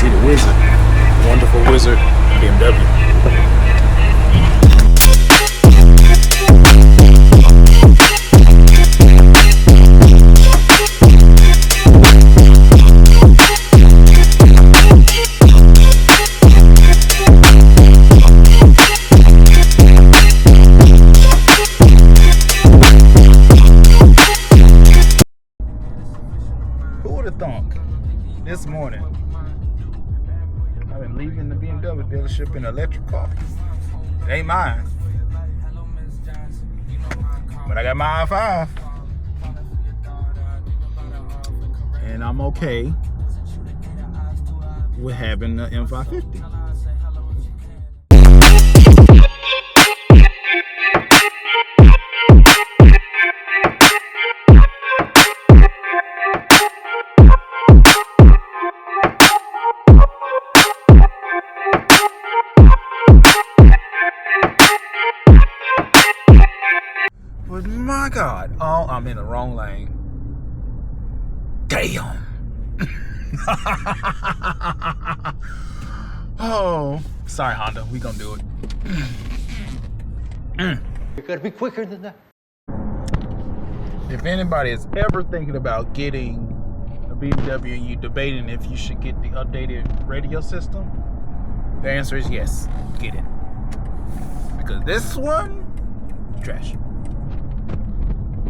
see the wizard, wonderful wizard, BMW. This morning, I've been leaving the BMW dealership in an electric car. It ain't mine, but I got my i5, and I'm okay with having the M550. But my God, oh, I'm in the wrong lane. Damn. Oh, sorry, Honda. We gonna do it. You gotta be quicker than that. If anybody is ever thinking about getting a BMW and you debating if you should get the updated radio system, the answer is yes, get it. Because this one, trash.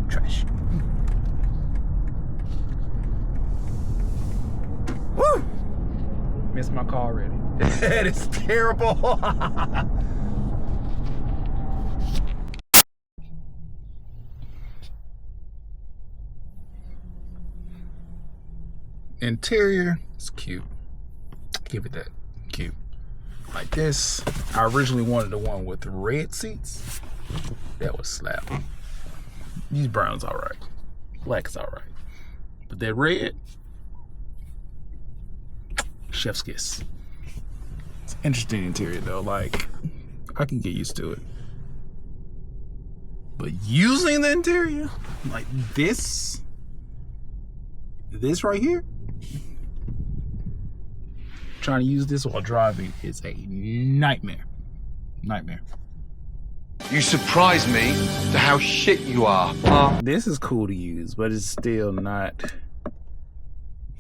Trash. Woo! Missed my car already. That is terrible. Interior is cute. Give it that. Cute. Like this. I originally wanted the one with the red seats. That was slap. These brown's alright. Black is alright. But that red, chef's kiss. It's an interesting interior though. Like, I can get used to it. But using the interior, like this right here, trying to use this while driving is a nightmare. Nightmare. You surprise me to how shit you are. This is cool to use, but it's still not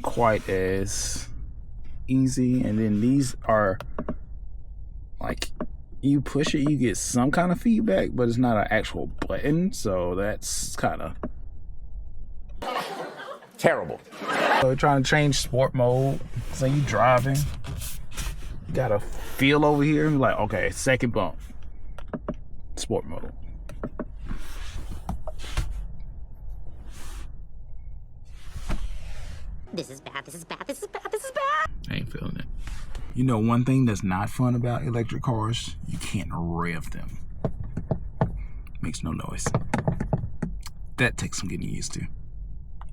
quite as easy. And then these are like, you push it, you get some kind of feedback, but it's not an actual button. So that's kind of terrible. So trying to change sport mode. So you driving, you got to feel over here and be like, okay, second bump. Sport mode. This is bad, this is bad, this is bad, this is bad. I ain't feeling it. You know, one thing that's not fun about electric cars, you can't rev them. Makes no noise. That takes some getting used to.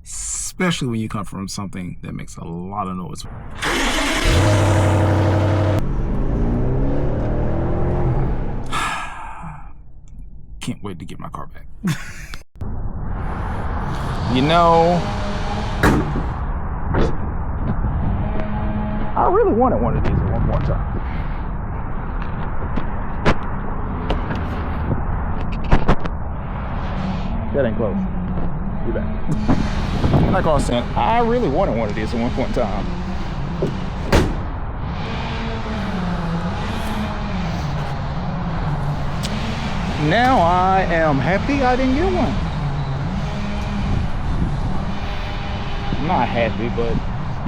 Especially when you come from something that makes a lot of noise. Can't wait to get my car back. You know, I really wanted one of these at one more time. That ain't close. Be back. Like I was saying, I really wanted one of these at one point in time. Now I am happy I didn't get one. Not happy, but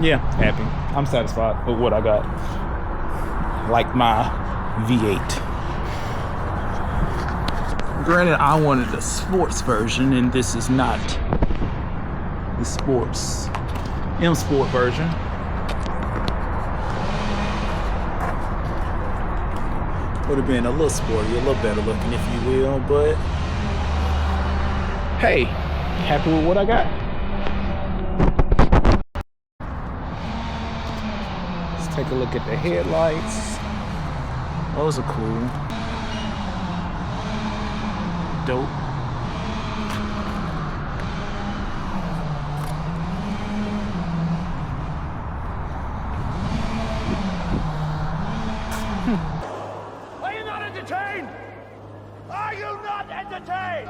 yeah, happy. I'm satisfied with what I got. Like my V8. Granted, I wanted the sports version, and this is not the sports M Sport version. Would have been a little sporty, a little better looking, if you will, but hey, happy with what I got. Let's take a look at the headlights. Those are cool. Dope. detained!